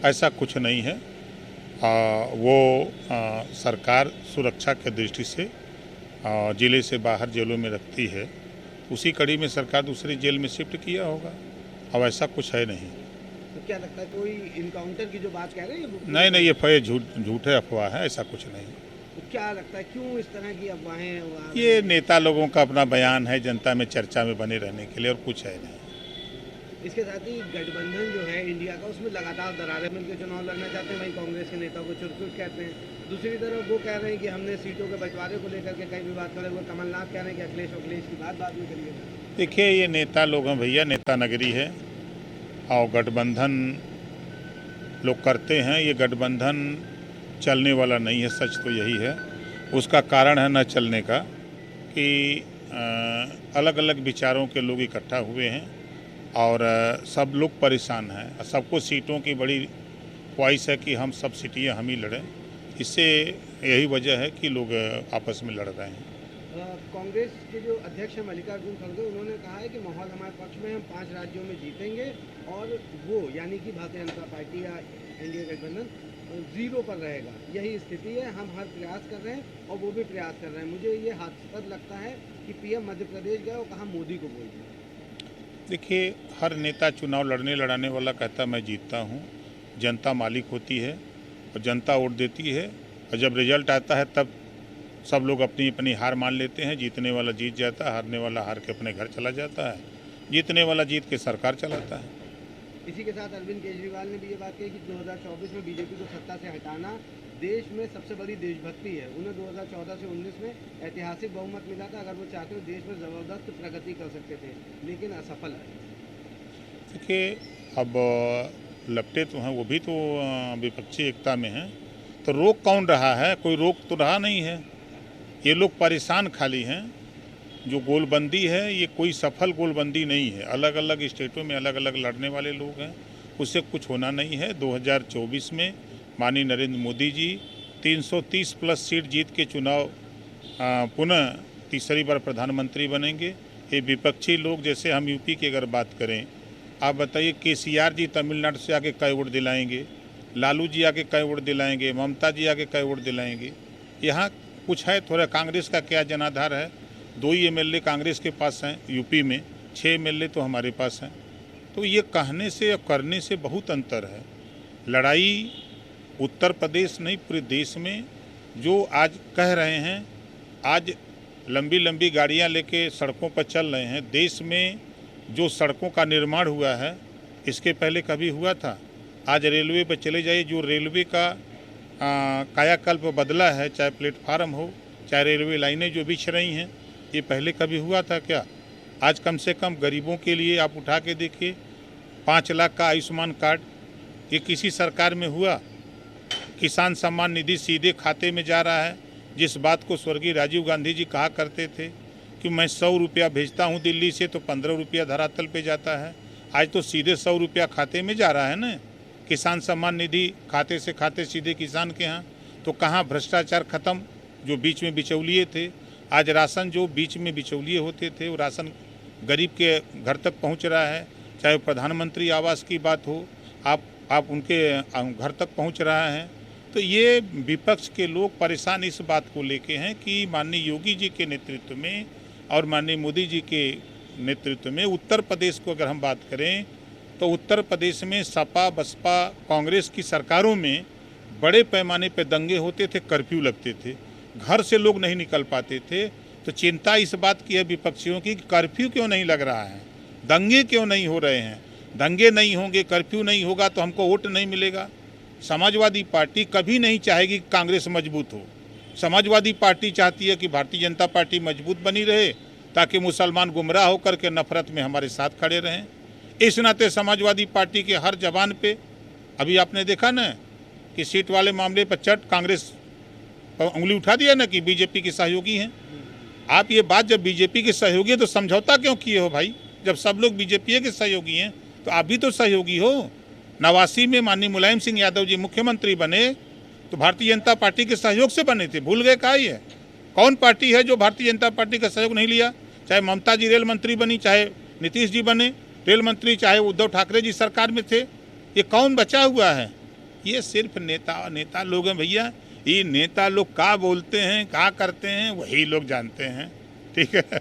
ऐसा कुछ नहीं है। वो सरकार सुरक्षा के दृष्टि से ज़िले से बाहर जेलों में रखती है, उसी कड़ी में सरकार दूसरी जेल में शिफ्ट किया होगा। अब ऐसा कुछ है नहीं। तो क्या लगता है कोई इनकाउंटर की जो बात कह रहे हैं नहीं, ये झूठे अफवाह है, ऐसा कुछ नहीं। तो क्या लगता है क्यों इस तरह की अफवाहें ये नेता लोगों का अपना बयान है जनता में चर्चा में बने रहने के लिए, और कुछ है नहीं। इसके साथ ही गठबंधन जो है इंडिया का, उसमें लगातार दरारें मिलकर चुनाव लड़ना चाहते हैं। वहीं कांग्रेस के नेता को चुरकुट कहते हैं। दूसरी तरफ वो कह रहे हैं कि हमने सीटों के बंटवारे को लेकर के कई विवाद करे हुए। कमलनाथ कह रहे हैं कि अखिलेश की बात बाद में करिएगा। देखिए, ये नेता लोग हैं भैया, नेता नगरी है, और गठबंधन लोग करते हैं। ये गठबंधन चलने वाला नहीं है, सच तो यही है। उसका कारण है न चलने का कि अलग अलग विचारों के लोग इकट्ठा हुए हैं और सब लोग परेशान हैं। सबको सीटों की बड़ी ख्वाहिश है कि हम सब सीटें हम ही लड़ें। इससे यही वजह है कि लोग आपस में लड़ रहे हैं। कांग्रेस के जो अध्यक्ष हैं मल्लिकार्जुन खड़गे, उन्होंने कहा है कि माहौल हमारे पक्ष में, हम 5 राज्यों में जीतेंगे और वो यानी कि भारतीय जनता पार्टी या एनडीए गठबंधन 0 पर रहेगा। यही स्थिति है, हम हर प्रयास कर रहे हैं और वो भी प्रयास कर रहे हैं। मुझे ये हास्यास्पद लगता है कि पीएम मध्य प्रदेश गए और कहा मोदी को बोल दिया। देखिए, हर नेता चुनाव लड़ाने वाला कहता मैं जीतता हूँ। जनता मालिक होती है और जनता वोट देती है, और जब रिजल्ट आता है तब सब लोग अपनी अपनी हार मान लेते हैं। जीतने वाला जीत जाता है, हारने वाला हार के अपने घर चला जाता है, जीतने वाला जीत के सरकार चलाता है। इसी के साथ अरविंद केजरीवाल ने भी ये बात कही कि 2024 में बीजेपी को सत्ता से हटाना देश में सबसे बड़ी देशभक्ति है। उन्हें 2014 से 19 में ऐतिहासिक बहुमत मिला था। अगर वो चाहते तो देश में ज़बरदस्त प्रगति कर सकते थे, लेकिन असफल है। देखिए, अब लपटे तो हैं, वो भी तो विपक्षी एकता में हैं, तो रोक कौन रहा है? कोई रोक तो रहा नहीं है। ये लोग परेशान खाली हैं। जो गोलबंदी है, ये कोई सफल गोलबंदी नहीं है। अलग अलग स्टेटों में अलग अलग लड़ने वाले लोग हैं, उससे कुछ होना नहीं है। 2024 में माननीय नरेंद्र मोदी जी 330 प्लस सीट जीत के चुनाव पुनः तीसरी बार प्रधानमंत्री बनेंगे। ये विपक्षी लोग, जैसे हम यूपी की अगर बात करें, आप बताइए केसीआर जी तमिलनाडु से आके कई वोट दिलाएंगे, लालू जी आके कई वोट दिलाएंगे, ममता जी आके कई वोट दिलाएंगे। यहाँ कुछ है थोड़ा। कांग्रेस का क्या जनाधार है? 2 ही एमएलए कांग्रेस के पास हैं यूपी में, 6 एमएलए तो हमारे पास हैं। तो ये कहने से और करने से बहुत अंतर है। लड़ाई उत्तर प्रदेश नहीं, पूरे देश में जो आज कह रहे हैं, आज लंबी लंबी गाड़ियां लेके सड़कों पर चल रहे हैं। देश में जो सड़कों का निर्माण हुआ है, इसके पहले कभी हुआ था? आज रेलवे पर चले जाइए, जो रेलवे का कायाकल्प बदला है, चाहे प्लेटफार्म हो, चाहे रेलवे लाइनें जो बिछ रही हैं, ये पहले कभी हुआ था क्या? आज कम से कम गरीबों के लिए आप उठा के देखिए, 5 लाख का आयुष्मान कार्ड, ये किसी सरकार में हुआ? किसान सम्मान निधि सीधे खाते में जा रहा है, जिस बात को स्वर्गीय राजीव गांधी जी कहा करते थे कि मैं 100 रुपया भेजता हूँ दिल्ली से तो 15 रुपया धरातल पे जाता है। आज तो सीधे 100 रुपया खाते में जा रहा है ना। किसान सम्मान निधि खाते से खाते सीधे किसान के यहाँ। तो कहाँ भ्रष्टाचार खत्म? जो बीच में बिचौलिए थे, आज राशन जो बीच में बिचौलिए होते थे, वो राशन गरीब के घर तक पहुँच रहा है। चाहे प्रधानमंत्री आवास की बात हो, आप उनके घर तक पहुँच रहा है। तो ये विपक्ष के लोग परेशान इस बात को लेके हैं कि माननीय योगी जी के नेतृत्व में और माननीय मोदी जी के नेतृत्व में उत्तर प्रदेश को अगर हम बात करें, तो उत्तर प्रदेश में सपा बसपा कांग्रेस की सरकारों में बड़े पैमाने पर दंगे होते थे, कर्फ्यू लगते थे, घर से लोग नहीं निकल पाते थे। तो चिंता इस बात की है विपक्षियों की कि कर्फ्यू क्यों नहीं लग रहा है, दंगे क्यों नहीं हो रहे हैं। दंगे नहीं होंगे, कर्फ्यू नहीं होगा तो हमको वोट नहीं मिलेगा। समाजवादी पार्टी कभी नहीं चाहेगी कि कांग्रेस मजबूत हो। समाजवादी पार्टी चाहती है कि भारतीय जनता पार्टी मजबूत बनी रहे, ताकि मुसलमान गुमराह होकर के नफरत में हमारे साथ खड़े रहें। इस नाते समाजवादी पार्टी के हर जवान पे, अभी आपने देखा ना कि सीट वाले मामले पर चट कांग्रेस उंगली उठा दिया ना कि बीजेपी के सहयोगी हैं। आप ये बात जब बीजेपी के सहयोगी हैं तो समझौता क्यों किए हो भाई? जब सब लोग बीजेपी के सहयोगी हैं तो आप भी तो सहयोगी हो। 89 में माननीय मुलायम सिंह यादव जी मुख्यमंत्री बने तो भारतीय जनता पार्टी के सहयोग से बने थे। भूल गए का? ये कौन पार्टी है जो भारतीय जनता पार्टी का सहयोग नहीं लिया? चाहे ममता जी रेल मंत्री बनी, चाहे नीतीश जी बने रेल मंत्री, चाहे उद्धव ठाकरे जी सरकार में थे, ये कौन बचा हुआ है? ये सिर्फ नेता लोग हैं भैया। ये नेता लोग क्या बोलते हैं, क्या करते हैं, वही लोग जानते हैं। ठीक है।